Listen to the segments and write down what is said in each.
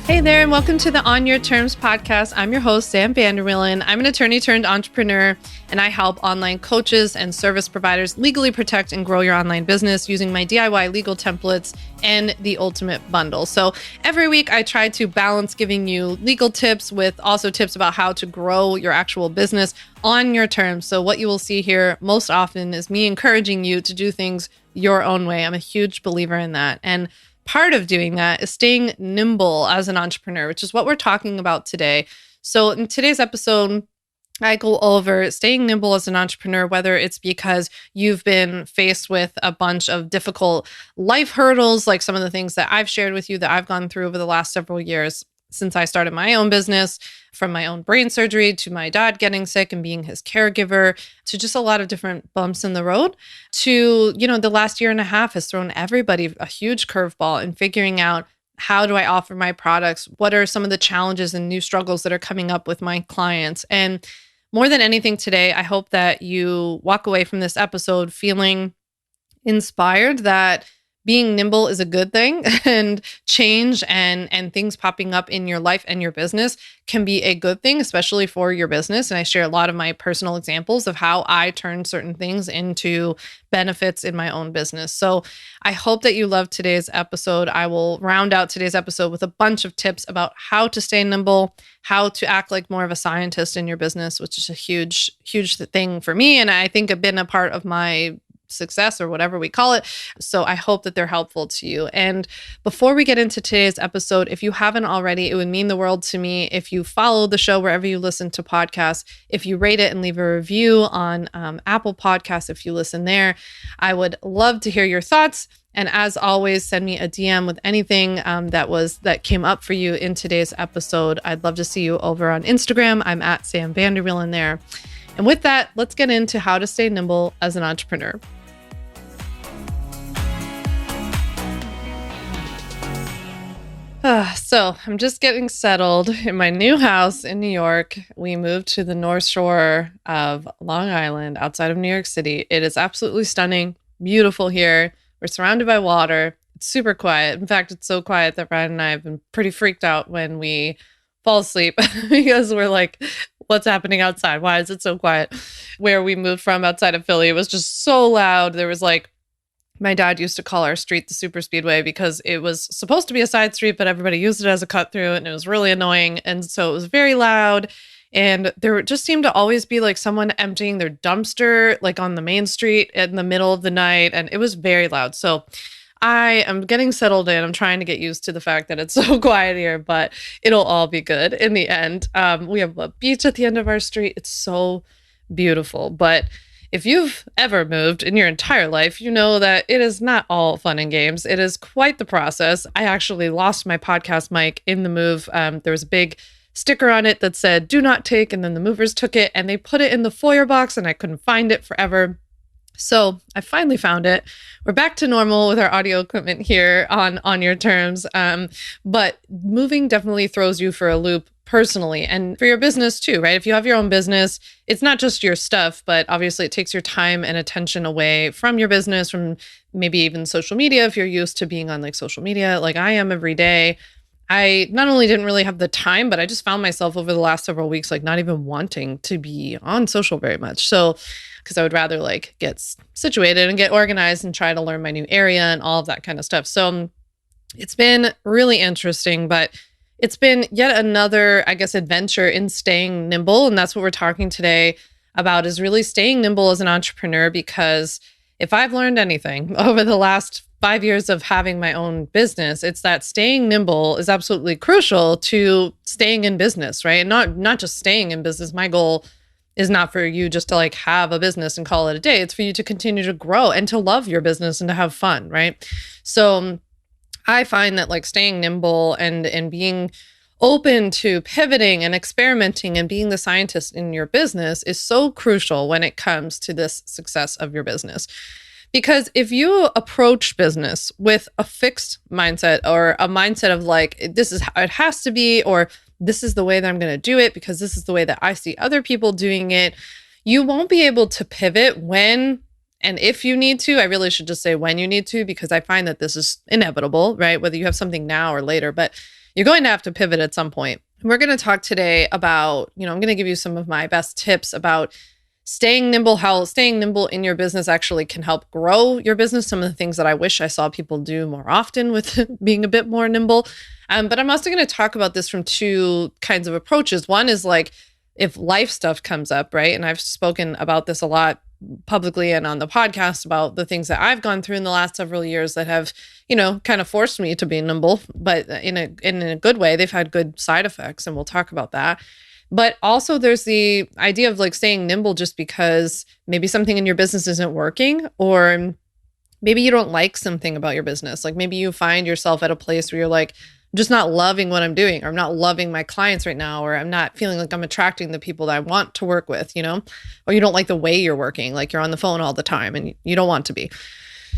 Hey there, and welcome to the On Your Terms podcast. I'm your host, Sam Vander. I'm an attorney turned entrepreneur, and I help online coaches and service providers legally protect and grow your online business using my DIY legal templates and the ultimate bundle. So every week I try to balance giving you legal tips with also tips about how to grow your actual business on your terms. So what you will see here most often is me encouraging you to do things your own way. I'm a huge believer in that. And part of doing that is staying nimble as an entrepreneur, which is what we're talking about today. So in today's episode, I go over staying nimble as an entrepreneur, whether it's because you've been faced with a bunch of difficult life hurdles, like some of the things that I've shared with you that I've gone through over the last several years since I started my own business, from my own brain surgery to my dad getting sick and being his caregiver, to just a lot of different bumps in the road, to, the last year and a half has thrown everybody a huge curveball in figuring out, how do I offer my products? What are some of the challenges and new struggles that are coming up with my clients? And more than anything today, I hope that you walk away from this episode feeling inspired that being nimble is a good thing, and change and things popping up in your life and your business can be a good thing, especially for your business. And I share a lot of my personal examples of how I turn certain things into benefits in my own business. So I hope that you love today's episode. I will round out today's episode with a bunch of tips about how to stay nimble, how to act like more of a scientist in your business, which is a huge, huge thing for me. And I think have been a part of my success, or whatever we call it. So I hope that they're helpful to you. And before we get into today's episode, if you haven't already, it would mean the world to me if you follow the show wherever you listen to podcasts, if you rate it and leave a review on Apple Podcasts, if you listen there. I would love to hear your thoughts. And as always, send me a DM with anything that came up for you in today's episode. I'd love to see you over on Instagram. I'm at Sam Vander in there. And with that, let's get into how to stay nimble as an entrepreneur. So I'm just getting settled in my new house in New York. We moved to the North Shore of Long Island outside of New York City. It is absolutely stunning, beautiful here. We're surrounded by water. It's super quiet. In fact, it's so quiet that Ryan and I have been pretty freaked out when we fall asleep because we're like, what's happening outside? Why is it so quiet? Where we moved from outside of Philly, it was just so loud. There was my dad used to call our street the super speedway because it was supposed to be a side street, but everybody used it as a cut through, and it was really annoying. And so it was very loud. And there just seemed to always be someone emptying their dumpster on the main street in the middle of the night. And it was very loud. So I am getting settled in. I'm trying to get used to the fact that it's so quiet here, but it'll all be good in the end. We have a beach at the end of our street. It's so beautiful. But if you've ever moved in your entire life, you know that it is not all fun and games. It is quite the process. I actually lost my podcast mic in the move. There was a big sticker on it that said, "Do not take," and then the movers took it and they put it in the foyer box and I couldn't find it forever. So I finally found it. We're back to normal with our audio equipment here on your terms. But moving definitely throws you for a loop personally and for your business too, right? If you have your own business, it's not just your stuff, but obviously it takes your time and attention away from your business, from maybe even social media. If you're used to being on social media, like I am every day, I not only didn't really have the time, but I just found myself over the last several weeks, not even wanting to be on social very much. So, because I would rather get situated and get organized and try to learn my new area and all of that kind of stuff. So it's been really interesting, but it's been yet another, adventure in staying nimble. And that's what we're talking today about, is really staying nimble as an entrepreneur. Because if I've learned anything over the last 5 years of having my own business, it's that staying nimble is absolutely crucial to staying in business, right? And not just staying in business. My goal is not for you just to have a business and call it a day. It's for you to continue to grow and to love your business and to have fun, right? So I find that staying nimble and being open to pivoting and experimenting and being the scientist in your business is so crucial when it comes to this success of your business. Because if you approach business with a fixed mindset, or a mindset of this is how it has to be, or this is the way that I'm going to do it because this is the way that I see other people doing it, you won't be able to pivot when and if you need to. I really should just say when you need to, because I find that this is inevitable, right? Whether you have something now or later, but you're going to have to pivot at some point. We're going to talk today about, I'm going to give you some of my best tips about staying nimble, how staying nimble in your business actually can help grow your business. Some of the things that I wish I saw people do more often with being a bit more nimble. But I'm also going to talk about this from two kinds of approaches. One is like if life stuff comes up, right? And I've spoken about this a lot publicly and on the podcast about the things that I've gone through in the last several years that have, kind of forced me to be nimble, but in a good way. They've had good side effects, and we'll talk about that. But also there's the idea of like staying nimble just because maybe something in your business isn't working, or maybe you don't like something about your business. Like maybe you find yourself at a place where you're like, I'm just not loving what I'm doing, or I'm not loving my clients right now, or I'm not feeling like I'm attracting the people that I want to work with, or you don't like the way you're working, like you're on the phone all the time and you don't want to be.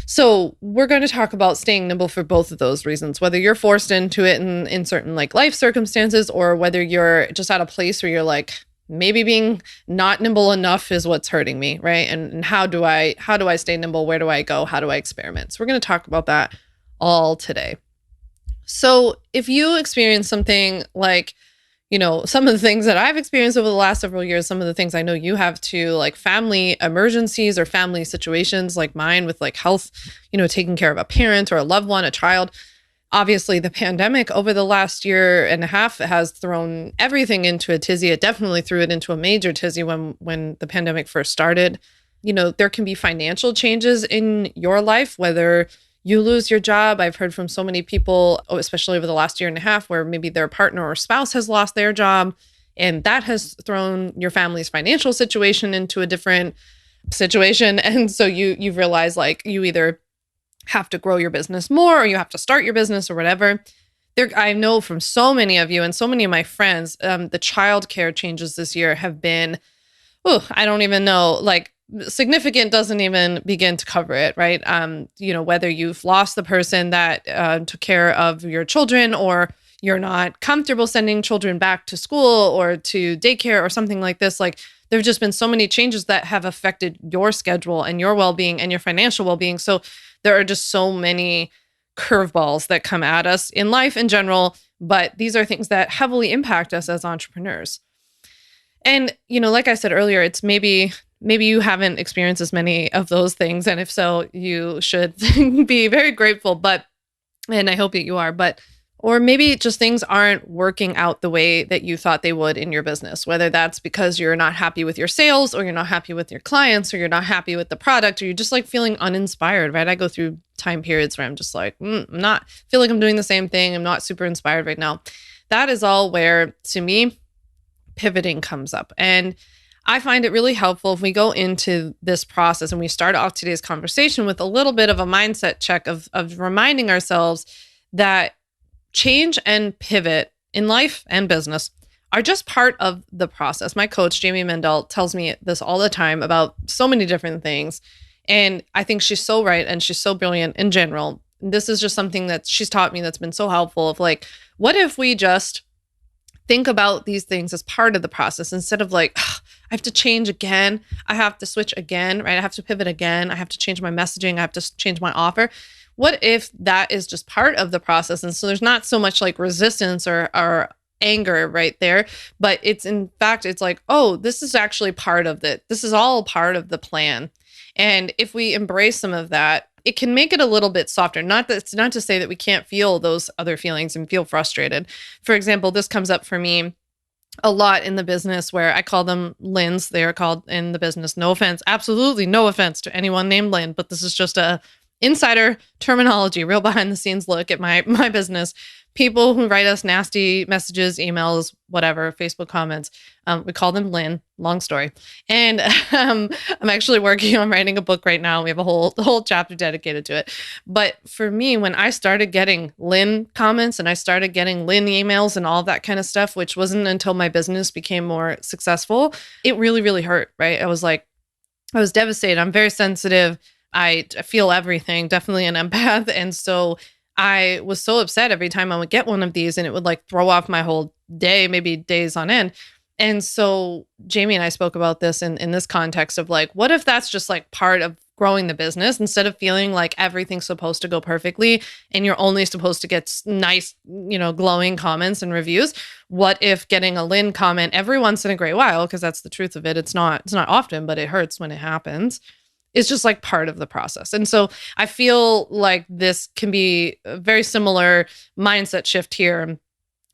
So we're going to talk about staying nimble for both of those reasons, whether you're forced into it in certain like life circumstances, or whether you're just at a place where you're like, maybe being not nimble enough is what's hurting me, right? And how do I stay nimble? Where do I go? How do I experiment? So we're going to talk about that all today. So if you experience something like, some of the things that I've experienced over the last several years, some of the things I know you have too, like family emergencies or family situations like mine with like health, taking care of a parent or a loved one, a child. Obviously, the pandemic over the last year and a half has thrown everything into a tizzy. It definitely threw it into a major tizzy when the pandemic first started. There can be financial changes in your life, whether you lose your job. I've heard from so many people, especially over the last year and a half, where maybe their partner or spouse has lost their job, and that has thrown your family's financial situation into a different situation. And so you've realized like you either have to grow your business more, or you have to start your business or whatever. I know from so many of you and so many of my friends, the childcare changes this year have been, I don't even know, like significant doesn't even begin to cover it, right? Whether you've lost the person that took care of your children, or you're not comfortable sending children back to school or to daycare or something like this, like there have just been so many changes that have affected your schedule and your well-being and your financial well-being. So there are just so many curveballs that come at us in life in general, but these are things that heavily impact us as entrepreneurs. And, like I said earlier, it's maybe you haven't experienced as many of those things. And if so, you should be very grateful, and I hope that you are, or maybe just things aren't working out the way that you thought they would in your business, whether that's because you're not happy with your sales, or you're not happy with your clients, or you're not happy with the product, or you're just like feeling uninspired, right? I go through time periods where I'm just like, feel like I'm doing the same thing. I'm not super inspired right now. That is all where, to me, pivoting comes up. And I find it really helpful if we go into this process and we start off today's conversation with a little bit of a mindset check of reminding ourselves that change and pivot in life and business are just part of the process. My coach, Jamie Mendel, tells me this all the time about so many different things. And I think she's so right, and she's so brilliant in general. This is just something that she's taught me that's been so helpful of like, what if we just think about these things as part of the process instead of like, I have to change again. I have to switch again, right? I have to pivot again. I have to change my messaging. I have to change my offer. What if that is just part of the process? And so there's not so much like resistance or anger right there, but it's like, oh, this is actually part of it. This is all part of the plan. And if we embrace some of that, it can make it a little bit softer. It's not to say that we can't feel those other feelings and feel frustrated. For example, this comes up for me a lot in the business where I call them Lyns. They are called in the business. No offense, absolutely no offense to anyone named Lynn, but this is just a insider terminology, real behind the scenes look at my business. People who write us nasty messages, emails, whatever, Facebook comments, we call them Lynn. Long story. And I'm actually working on writing a book right now. We have a whole chapter dedicated to it. But for me, when I started getting Lynn comments and I started getting Lynn emails and all that kind of stuff, which wasn't until my business became more successful, it really, really hurt, right? I was devastated. I'm very sensitive. I feel everything, definitely an empath. And so I was so upset every time I would get one of these, and it would like throw off my whole day, maybe days on end. And so Jamie and I spoke about this in this context of like, what if that's just like part of growing the business, instead of feeling like everything's supposed to go perfectly and you're only supposed to get nice, glowing comments and reviews. What if getting a Lynn comment every once in a great while, because that's the truth of it. It's not often, but it hurts when it happens. It's just like part of the process. And so I feel like this can be a very similar mindset shift here,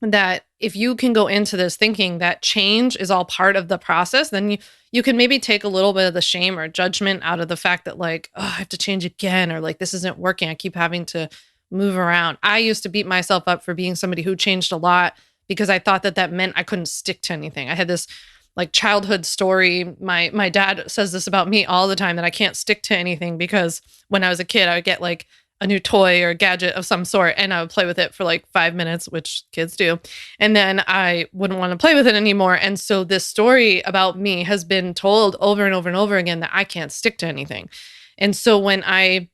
that if you can go into this thinking that change is all part of the process, then you can maybe take a little bit of the shame or judgment out of the fact that like, oh, I have to change again, or like, this isn't working. I keep having to move around. I used to beat myself up for being somebody who changed a lot because I thought that meant I couldn't stick to anything. I had this like childhood story. My dad says this about me all the time, that I can't stick to anything because when I was a kid, I would get like a new toy or gadget of some sort, and I would play with it for like 5 minutes, which kids do. And then I wouldn't want to play with it anymore. And so this story about me has been told over and over and over again, that I can't stick to anything. And so when I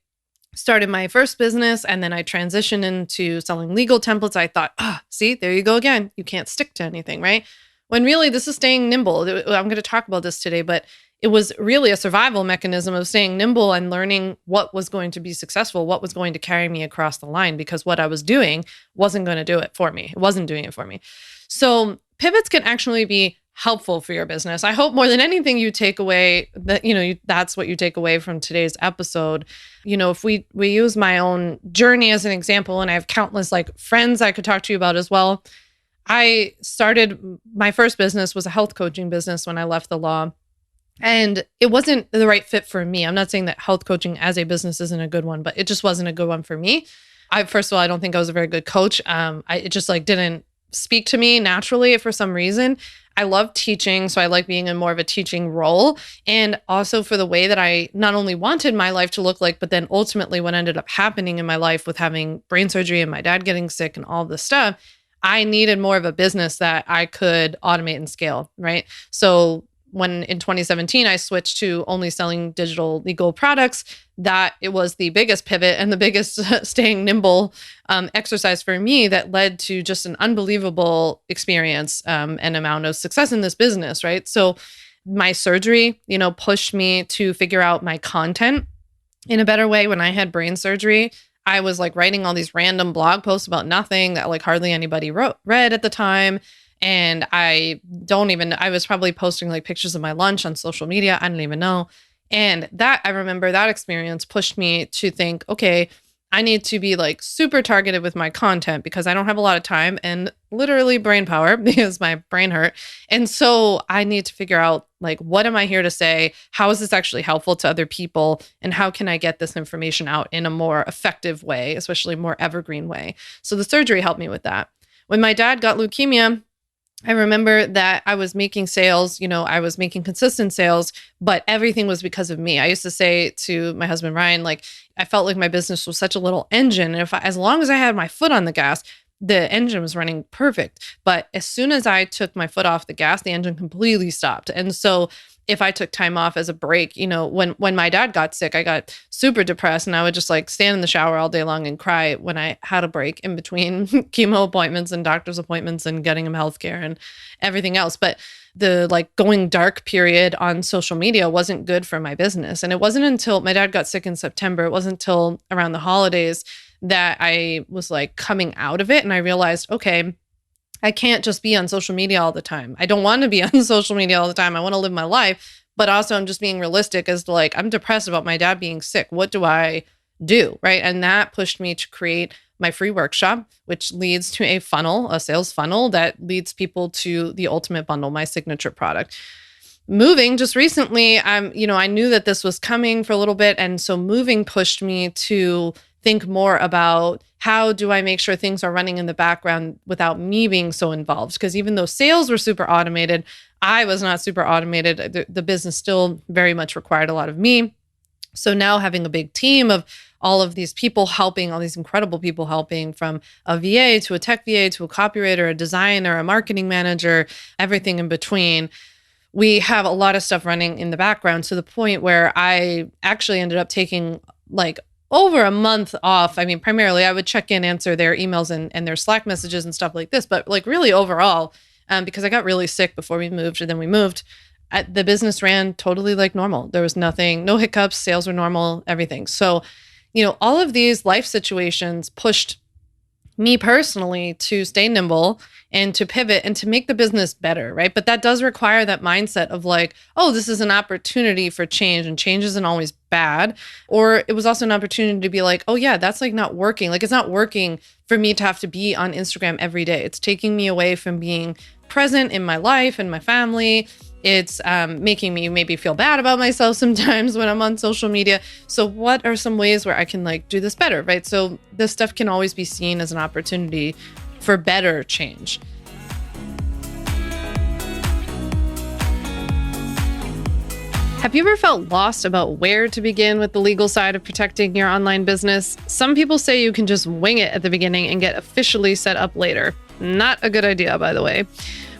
started my first business and then I transitioned into selling legal templates, I thought, see, there you go again. You can't stick to anything, right? When really this is staying nimble. I'm going to talk about this today, but it was really a survival mechanism of staying nimble and learning what was going to be successful, what was going to carry me across the line, because what I was doing wasn't going to do it for me. It wasn't doing it for me. So pivots can actually be helpful for your business. I hope more than anything you take away that, that's what you take away from today's episode. If we use my own journey as an example, and I have countless like friends I could talk to you about as well. I started, my first business was a health coaching business when I left the law. And it wasn't the right fit for me. I'm not saying that health coaching as a business isn't a good one, but it just wasn't a good one for me. First of all, I don't think I was a very good coach. It just like didn't speak to me naturally for some reason. I love teaching, so I like being in more of a teaching role. And also for the way that I not only wanted my life to look like, but then ultimately what ended up happening in my life with having brain surgery and my dad getting sick and all this stuff, I needed more of a business that I could automate and scale, right? So when in 2017, I switched to only selling digital legal products, that it was the biggest pivot and the biggest staying nimble exercise for me that led to just an unbelievable experience and amount of success in this business, right? So my surgery, pushed me to figure out my content in a better way. When I had brain surgery, I was like writing all these random blog posts about nothing that like hardly anybody read at the time. And I was probably posting like pictures of my lunch on social media. I don't even know. And I remember that experience pushed me to think, okay, I need to be like super targeted with my content because I don't have a lot of time and literally brain power because my brain hurt. And so I need to figure out like, what am I here to say? How is this actually helpful to other people? And how can I get this information out in a more effective way, especially more evergreen way? So the surgery helped me with that. When my dad got leukemia, I remember that I was making sales, I was making consistent sales, but everything was because of me. I used to say to my husband, Ryan, like, I felt like my business was such a little engine. And as long as I had my foot on the gas, the engine was running perfect. But as soon as I took my foot off the gas, the engine completely stopped. And so if I took time off as a break, when my dad got sick, I got super depressed and I would just like stand in the shower all day long and cry when I had a break in between chemo appointments and doctor's appointments and getting him healthcare and everything else. But the like going dark period on social media wasn't good for my business. And it wasn't until my dad got sick in September, it wasn't until around the holidays that I was like coming out of it. And I realized, okay, I can't just be on social media all the time. I don't want to be on social media all the time. I want to live my life, but also I'm just being realistic as to like, I'm depressed about my dad being sick. What do I do? Right. And that pushed me to create my free workshop, which leads to a funnel, a sales funnel that leads people to the ultimate bundle, my signature product. Moving just recently, I knew that this was coming for a little bit. And so moving pushed me to think more about how do I make sure things are running in the background without me being so involved? Because even though sales were super automated, I was not super automated. The business still very much required a lot of me. So now having a big team of all of these people helping, all these incredible people helping, from a VA to a tech VA to a copywriter, a designer, a marketing manager, everything in between. We have a lot of stuff running in the background to the point where I actually ended up taking like over a month off. I mean, primarily I would check in, answer their emails and their Slack messages and stuff like this, but like really overall, because I got really sick before we moved and then we moved, the business ran totally like normal. There was nothing, no hiccups, sales were normal, everything. So, all of these life situations pushed me personally to stay nimble and to pivot and to make the business better, right? But that does require that mindset of like, oh, this is an opportunity for change, and change isn't always bad. Or it was also an opportunity to be like, oh yeah, that's like not working. Like it's not working for me to have to be on Instagram every day. It's taking me away from being present in my life and my family. It's making me maybe feel bad about myself sometimes when I'm on social media. So what are some ways where I can like do this better, right? So this stuff can always be seen as an opportunity for better change. Have you ever felt lost about where to begin with the legal side of protecting your online business? Some people say you can just wing it at the beginning and get officially set up later. Not a good idea, by the way.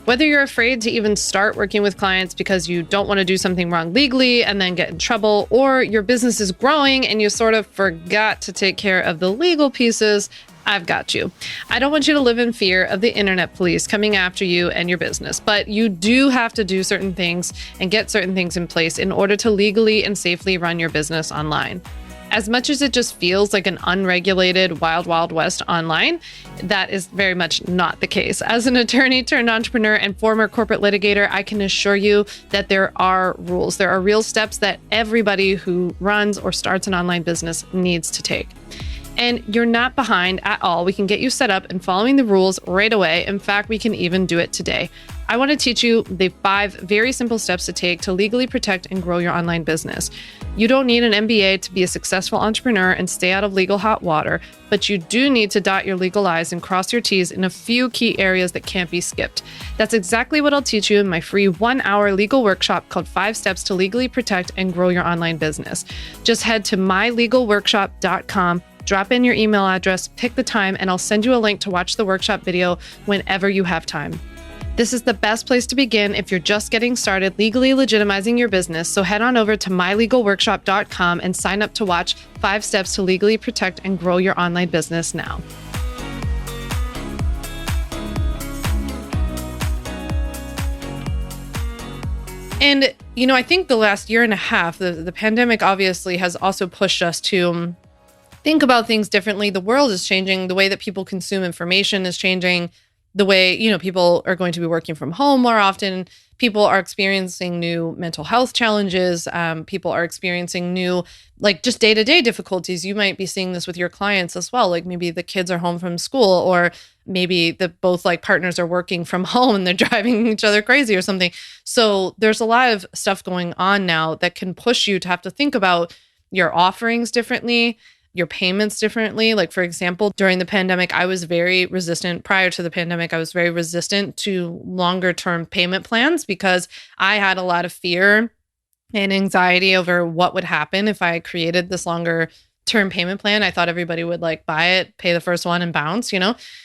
Whether you're afraid to even start working with clients because you don't want to do something wrong legally and then get in trouble, or your business is growing and you sort of forgot to take care of the legal pieces, I've got you. I don't want you to live in fear of the internet police coming after you and your business, but you do have to do certain things and get certain things in place in order to legally and safely run your business online. As much as it just feels like an unregulated wild, wild west online, that is very much not the case. As an attorney turned entrepreneur and former corporate litigator, I can assure you that there are rules. There are real steps that everybody who runs or starts an online business needs to take. And you're not behind at all. We can get you set up and following the rules right away. In fact, we can even do it today. I want to teach you the 5 very simple steps to take to legally protect and grow your online business. You don't need an MBA to be a successful entrepreneur and stay out of legal hot water, but you do need to dot your legal I's and cross your T's in a few key areas that can't be skipped. That's exactly what I'll teach you in my free 1-hour legal workshop called 5 Steps to Legally Protect and Grow Your Online Business. Just head to mylegalworkshop.com. Drop in your email address, pick the time, and I'll send you a link to watch the workshop video whenever you have time. This is the best place to begin if you're just getting started legally legitimizing your business, so head on over to mylegalworkshop.com and sign up to watch 5 Steps to Legally Protect and Grow Your Online Business now. And, I think the last year and a half, the pandemic obviously has also pushed us to think about things differently. The world is changing. The way that people consume information is changing. The way, people are going to be working from home more often. People are experiencing new mental health challenges. People are experiencing new, just day-to-day difficulties. You might be seeing this with your clients as well. Like maybe the kids are home from school, or maybe both partners are working from home and they're driving each other crazy or something. So there's a lot of stuff going on now that can push you to have to think about your offerings differently, your payments differently. Like, for example, during the pandemic, I was very resistant. Prior to the pandemic, I was very resistant to longer term payment plans because I had a lot of fear and anxiety over what would happen if I created this longer term payment plan. I thought everybody would buy it, pay the first one and bounce,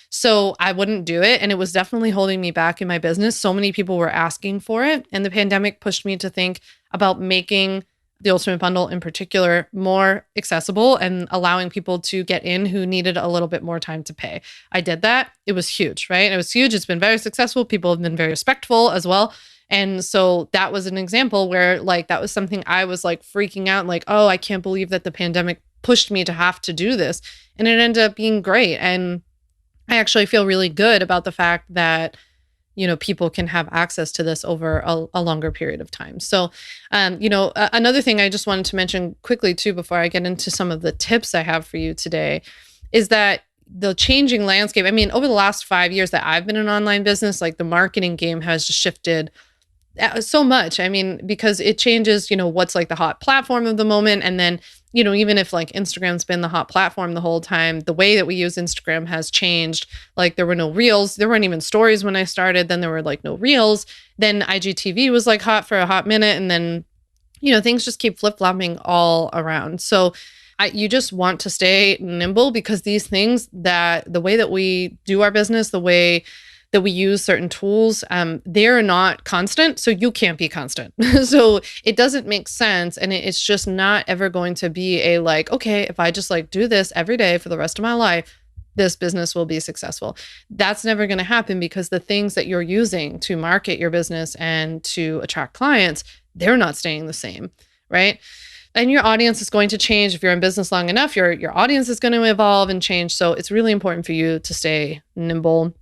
So I wouldn't do it. And it was definitely holding me back in my business. So many people were asking for it. And the pandemic pushed me to think about making the Ultimate Bundle in particular more accessible and allowing people to get in who needed a little bit more time to pay. I did that. It was huge, right? It was huge. It's been very successful. People have been very respectful as well. And so that was an example where that was something I was freaking out, oh, I can't believe that the pandemic pushed me to have to do this. And it ended up being great. And I actually feel really good about the fact that people can have access to this over a longer period of time. So, another thing I just wanted to mention quickly too, before I get into some of the tips I have for you today, is that the changing landscape, over the last 5 years that I've been in online business, the marketing game has just shifted so much. Because it changes, what's the hot platform of the moment. And then, even if Instagram's been the hot platform the whole time, the way that we use Instagram has changed. There were no reels. There weren't even stories when I started. Then there were no reels. Then IGTV was hot for a hot minute. And then, things just keep flip-flopping all around. So you just want to stay nimble, because these things, that the way that we do our business, the way that we use certain tools, they're not constant, so you can't be constant. So it doesn't make sense, and it's just not ever going to be a okay, if I just do this every day for the rest of my life, this business will be successful. That's never going to happen because the things that you're using to market your business and to attract clients, they're not staying the same, right? And your audience is going to change. If you're in business long enough, your audience is going to evolve and change. So it's really important for you to stay nimble,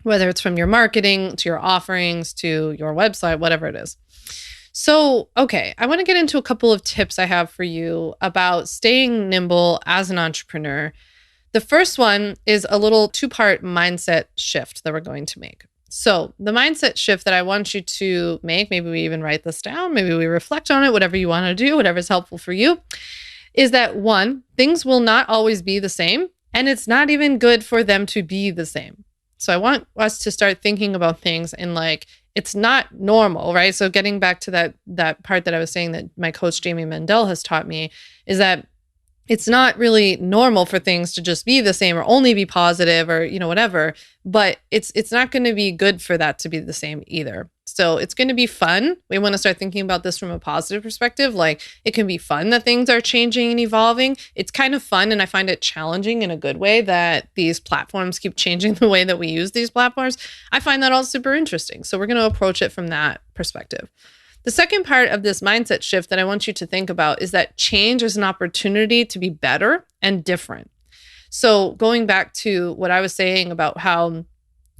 whether it's from your marketing to your offerings to your website, whatever it is. So, okay, I want to get into a couple of tips I have for you about staying nimble as an entrepreneur. The first one is a little two-part mindset shift that we're going to make. So the mindset shift that I want you to make, maybe we even write this down, maybe we reflect on it, whatever you want to do, whatever's helpful for you, is that one, things will not always be the same, and it's not even good for them to be the same. So I want us to start thinking about things in like, it's not normal, right? So getting back to that part that I was saying that my coach Jamie Mendel has taught me is that it's not really normal for things to just be the same or only be positive or, whatever, but it's not going to be good for that to be the same either. So it's going to be fun. We want to start thinking about this from a positive perspective. Like it can be fun that things are changing and evolving. It's kind of fun. And I find it challenging in a good way that these platforms keep changing the way that we use these platforms. I find that all super interesting. So we're going to approach it from that perspective. The second part of this mindset shift that I want you to think about is that change is an opportunity to be better and different. So going back to what I was saying about how,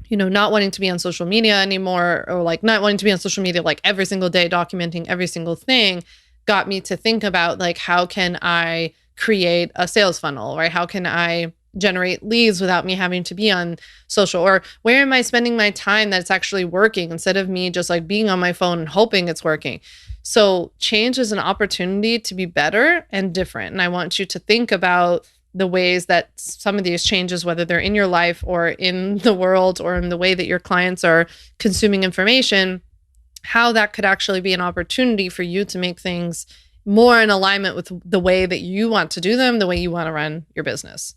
not wanting to be on social media anymore, or like not wanting to be on social media like every single day, documenting every single thing, got me to think about like, how can I create a sales funnel, right? How can I generate leads without me having to be on social? Or where am I spending my time that's actually working instead of me just like being on my phone and hoping it's working? So change is an opportunity to be better and different. And I want you to think about the ways that some of these changes, whether they're in your life or in the world or in the way that your clients are consuming information, how that could actually be an opportunity for you to make things more in alignment with the way that you want to do them, the way you want to run your business.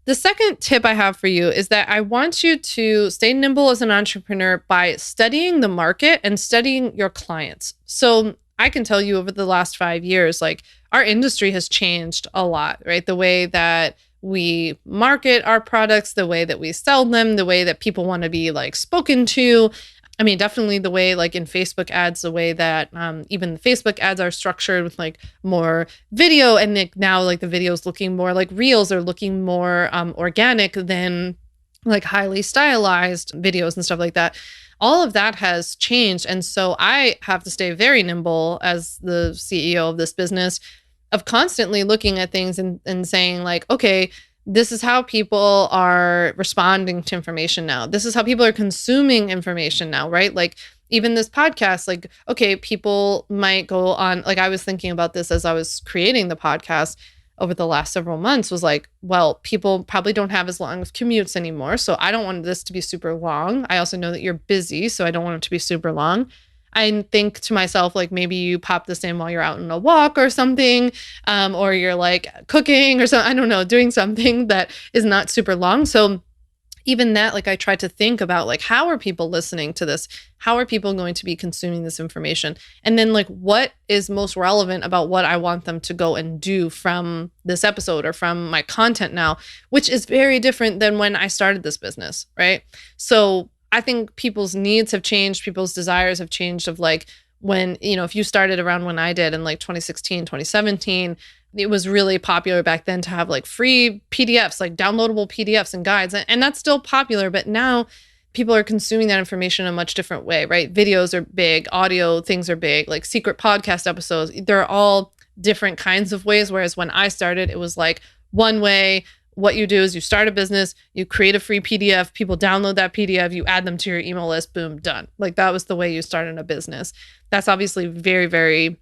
The second tip I have for you is that I want you to stay nimble as an entrepreneur by studying the market and studying your clients. So I can tell you over the last 5 years, like our industry has changed a lot, right? The way that we market our products, the way that we sell them, the way that people want to be like spoken to. I mean, definitely the way like in Facebook ads, the way that even the Facebook ads are structured with like more video, and now like the videos looking more like reels or looking more organic than like highly stylized videos and stuff like that. All of that has changed. And so I have to stay very nimble as the CEO of this business of constantly looking at things and saying like, okay, this is how people are responding to information now. This is how people are consuming information now, right? Like even this podcast, like, okay, people might go on, like I was thinking about this as I was creating the podcast over the last several months, was like, well, people probably don't have as long of commutes anymore. So I don't want this to be super long. I also know that you're busy, so I don't want it to be super long. I think to myself, like maybe you pop this in while you're out on a walk or something, or you're like cooking or something, I don't know, doing something that is not super long. So even that, like I try to think about like, how are people listening to this? How are people going to be consuming this information? And then like, what is most relevant about what I want them to go and do from this episode or from my content now, which is very different than when I started this business, right? So I think people's needs have changed. People's desires have changed of like when, if you started around when I did in like 2016, 2017, it was really popular back then to have like free PDFs, like downloadable PDFs and guides. And that's still popular, but now people are consuming that information in a much different way, right? Videos are big, audio things are big, like secret podcast episodes. They're all different kinds of ways. Whereas when I started, it was like one way. What you do is you start a business, you create a free PDF, people download that PDF, you add them to your email list, boom, done. Like that was the way you started a business. That's obviously very, very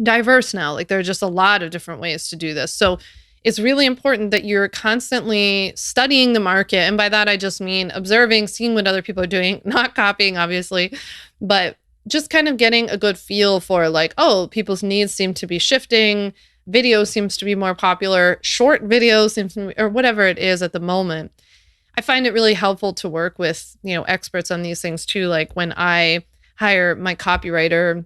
diverse now. Like there are just a lot of different ways to do this. So it's really important that you're constantly studying the market. And by that, I just mean observing, seeing what other people are doing, not copying, obviously, but just kind of getting a good feel for like, oh, people's needs seem to be shifting. Video seems to be more popular. Short videos seems to be, or whatever it is at the moment. I find it really helpful to work with, experts on these things too. Like when I hire my copywriter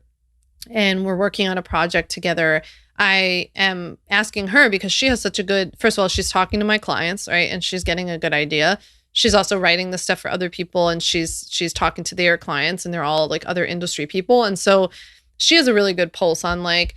and we're working on a project together, I am asking her because she has such a good, first of all, she's talking to my clients, right? And she's getting a good idea. She's also writing this stuff for other people, and she's talking to their clients, and they're all like other industry people. And so she has a really good pulse on like,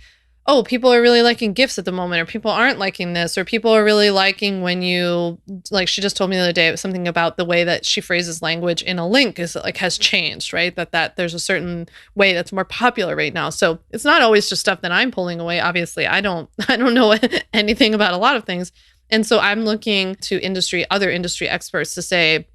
oh, people are really liking gifts at the moment, or people aren't liking this, or people are really liking when you, like, she just told me the other day, it was something about the way that she phrases language in a link is like has changed, right? That there's a certain way that's more popular right now. So it's not always just stuff that I'm pulling away. Obviously, I don't know anything about a lot of things. And so I'm looking to other industry experts to say,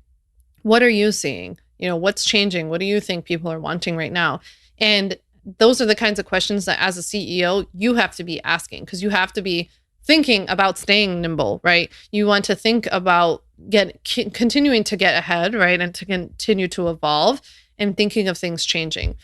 what are you seeing? What's changing? What do you think people are wanting right now? And those are the kinds of questions that as a CEO, you have to be asking, because you have to be thinking about staying nimble, right? You want to think about continuing to get ahead, right? And to continue to evolve and thinking of things changing.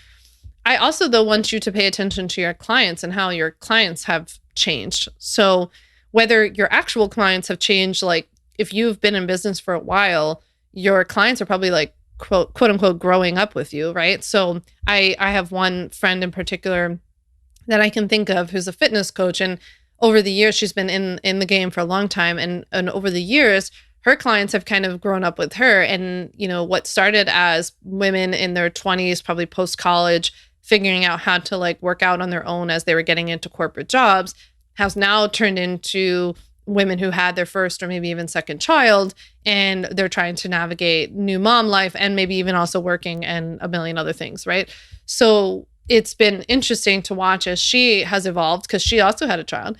I also, though, want you to pay attention to your clients and how your clients have changed. So whether your actual clients have changed, like if you've been in business for a while, your clients are probably like, quote unquote, growing up with you, right? So I have one friend in particular that I can think of who's a fitness coach. And over the years, she's been in the game for a long time. And over the years, her clients have kind of grown up with her. And, what started as women in their 20s, probably post-college, figuring out how to like work out on their own as they were getting into corporate jobs, has now turned into women who had their first or maybe even second child, and they're trying to navigate new mom life and maybe even also working and a million other things, right? So it's been interesting to watch as she has evolved, because she also had a child.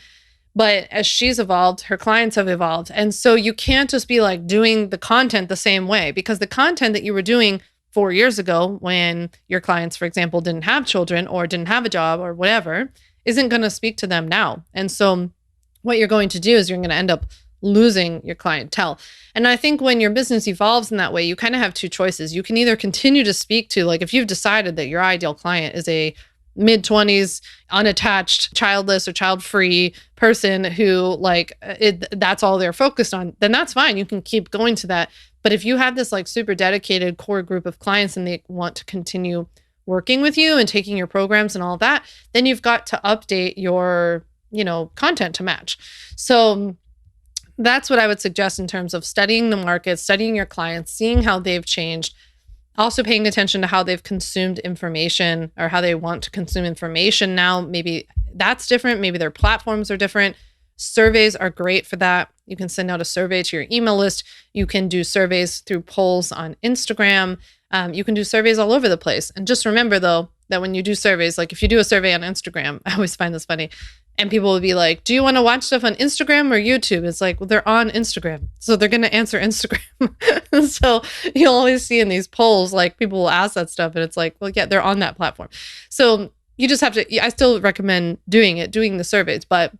But as she's evolved, her clients have evolved. And so you can't just be like doing the content the same way, because the content that you were doing 4 years ago when your clients, for example, didn't have children or didn't have a job or whatever, isn't going to speak to them now. And so what you're going to do is you're going to end up losing your clientele. And I think when your business evolves in that way, you kind of have two choices. You can either continue to speak to, like, if you've decided that your ideal client is a mid-20s, unattached, childless or child-free person who that's all they're focused on, then that's fine. You can keep going to that. But if you have this like super dedicated core group of clients and they want to continue working with you and taking your programs and all of that, then you've got to update your content to match. So that's what I would suggest in terms of studying the market, studying your clients, seeing how they've changed, also paying attention to how they've consumed information or how they want to consume information now. Maybe that's different. Maybe their platforms are different. Surveys are great for that. You can send out a survey to your email list. You can do surveys through polls on Instagram. You can do surveys all over the place. And just remember, though, that when you do surveys, like if you do a survey on Instagram, I always find this funny, and people will be like, do you want to watch stuff on Instagram or YouTube? It's like, well, they're on Instagram, so they're going to answer Instagram. So you'll always see in these polls, like people will ask that stuff and it's like, well, yeah, they're on that platform. So you just have to, I still recommend doing the surveys, but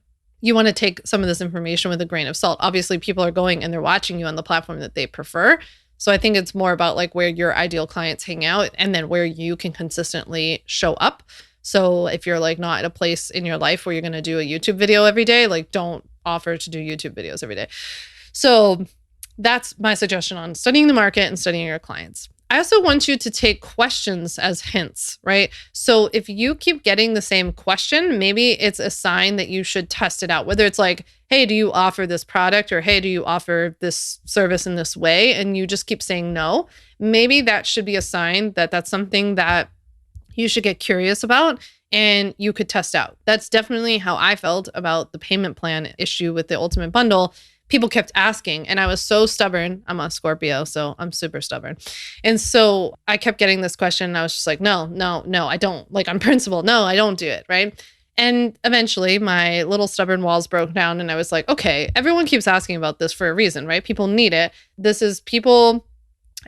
you want to take some of this information with a grain of salt. Obviously, people are going and they're watching you on the platform that they prefer. So I think it's more about like where your ideal clients hang out and then where you can consistently show up. So if you're like not at a place in your life where you're going to do a YouTube video every day, like don't offer to do YouTube videos every day. So that's my suggestion on studying the market and studying your clients. I also want you to take questions as hints, right? So if you keep getting the same question, maybe it's a sign that you should test it out. Whether it's like, hey, do you offer this product? Or hey, do you offer this service in this way? And you just keep saying no. Maybe that should be a sign that that's something that you should get curious about and you could test out. That's definitely how I felt about the payment plan issue with the Ultimate Bundle. People kept asking and I was so stubborn. I'm a Scorpio, so I'm super stubborn. And so I kept getting this question and I was just like, no, I don't, like on principle, no, I don't do it, right? And eventually my little stubborn walls broke down and I was like, okay, everyone keeps asking about this for a reason, right? People need it. This is people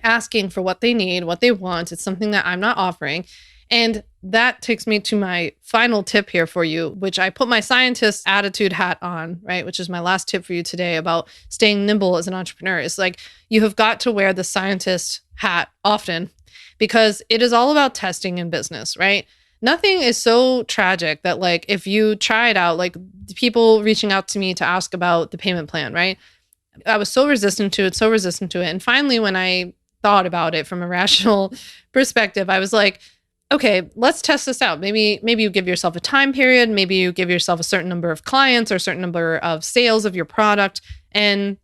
asking for what they need, what they want. It's something that I'm not offering. And that takes me to my final tip here for you, which I put my scientist attitude hat on, right? Which is my last tip for you today about staying nimble as an entrepreneur. It's like you have got to wear the scientist hat often because it is all about testing in business, right? Nothing is so tragic that like if you try it out, like people reaching out to me to ask about the payment plan, right? I was so resistant to it. And finally, when I thought about it from a rational perspective, I was like, okay, let's test this out. Maybe you give yourself a time period, maybe you give yourself a certain number of clients or a certain number of sales of your product. And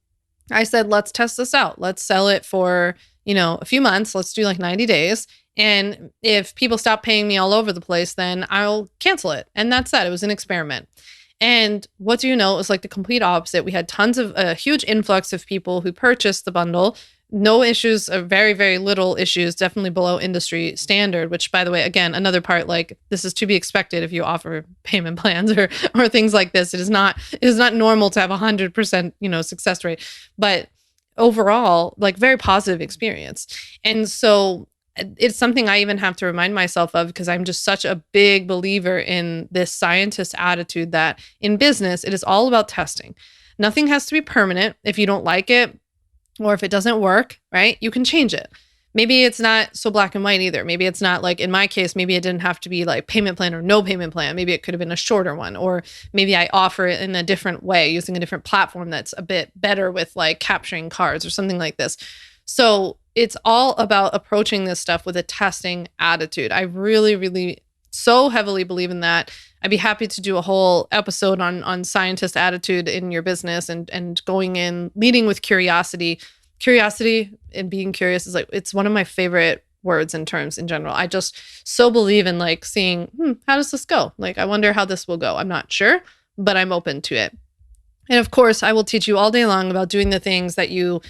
I said, let's test this out. Let's sell it for, a few months. Let's do like 90 days. And if people stop paying me all over the place, then I'll cancel it. And that's that. It was an experiment. And what do you know? It was like the complete opposite. We had tons of a huge influx of people who purchased the bundle. No issues, or very, very little issues, definitely below industry standard, which, by the way, again, another part, like, this is to be expected if you offer payment plans or things like this. It is not normal to have 100%, success rate, but overall, like, very positive experience. And so it's something I even have to remind myself of, because I'm just such a big believer in this scientist attitude that in business, it is all about testing. Nothing has to be permanent. If you don't like it, or if it doesn't work, right, you can change it. Maybe it's not so black and white either. Maybe it's not like, in my case, maybe it didn't have to be like payment plan or no payment plan. Maybe it could have been a shorter one, or maybe I offer it in a different way using a different platform that's a bit better with like capturing cards or something like this. So it's all about approaching this stuff with a testing attitude. I really, really so heavily believe in that. I'd be happy to do a whole episode on scientist attitude in your business and going in, leading with curiosity. Curiosity and being curious is like, it's one of my favorite words and terms in general. I just so believe in like seeing, how does this go? Like, I wonder how this will go. I'm not sure, but I'm open to it. And of course, I will teach you all day long about doing the things that you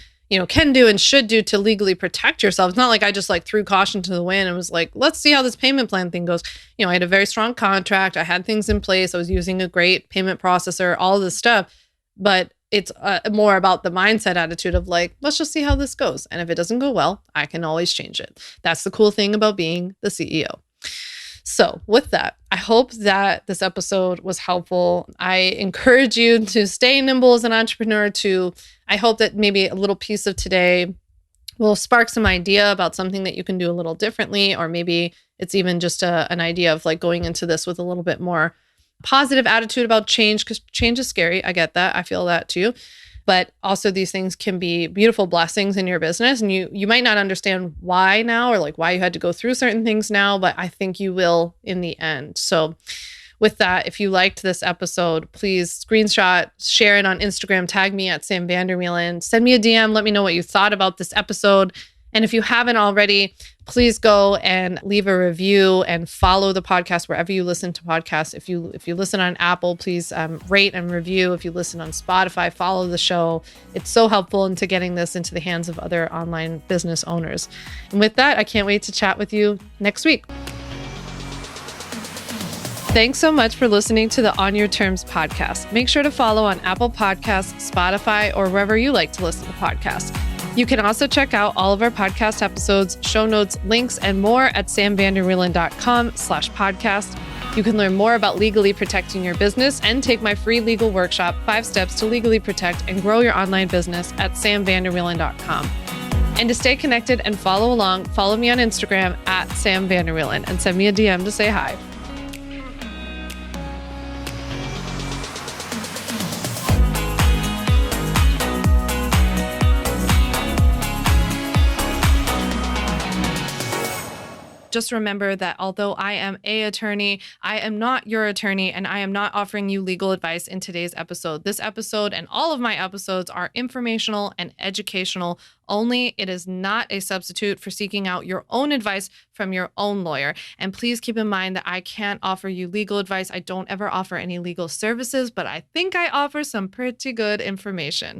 can do and should do to legally protect yourself. It's not like I just like threw caution to the wind and was like, let's see how this payment plan thing goes. I had a very strong contract. I had things in place. I was using a great payment processor, all this stuff. But it's more about the mindset attitude of like, let's just see how this goes. And if it doesn't go well, I can always change it. That's the cool thing about being the CEO. So with that, I hope that this episode was helpful. I encourage you to stay nimble as an entrepreneur. I hope that maybe a little piece of today will spark some idea about something that you can do a little differently, or maybe it's even just an idea of like going into this with a little bit more positive attitude about change, because change is scary. I get that. I feel that too. But also these things can be beautiful blessings in your business. And you might not understand why now, or like why you had to go through certain things now, but I think you will in the end. So with that, if you liked this episode, please screenshot, share it on Instagram, tag me at Sam Vander, send me a DM, let me know what you thought about this episode. And if you haven't already, please go and leave a review and follow the podcast wherever you listen to podcasts. If you listen on Apple, please rate and review. If you listen on Spotify, follow the show. It's so helpful into getting this into the hands of other online business owners. And with that, I can't wait to chat with you next week. Thanks so much for listening to the On Your Terms podcast. Make sure to follow on Apple Podcasts, Spotify, or wherever you like to listen to podcasts. You can also check out all of our podcast episodes, show notes, links, and more at samvanderwielen.com/podcast. You can learn more about legally protecting your business and take my free legal workshop, 5 Steps to Legally Protect and Grow Your Online Business at samvanderwielen.com. And to stay connected and follow along, follow me on Instagram at Sam Vander Wielen and send me a DM to say hi. Just remember that although I am an attorney, I am not your attorney, and I am not offering you legal advice in today's episode. This episode and all of my episodes are informational and educational only. It is not a substitute for seeking out your own advice from your own lawyer. And please keep in mind that I can't offer you legal advice. I don't ever offer any legal services, but I think I offer some pretty good information.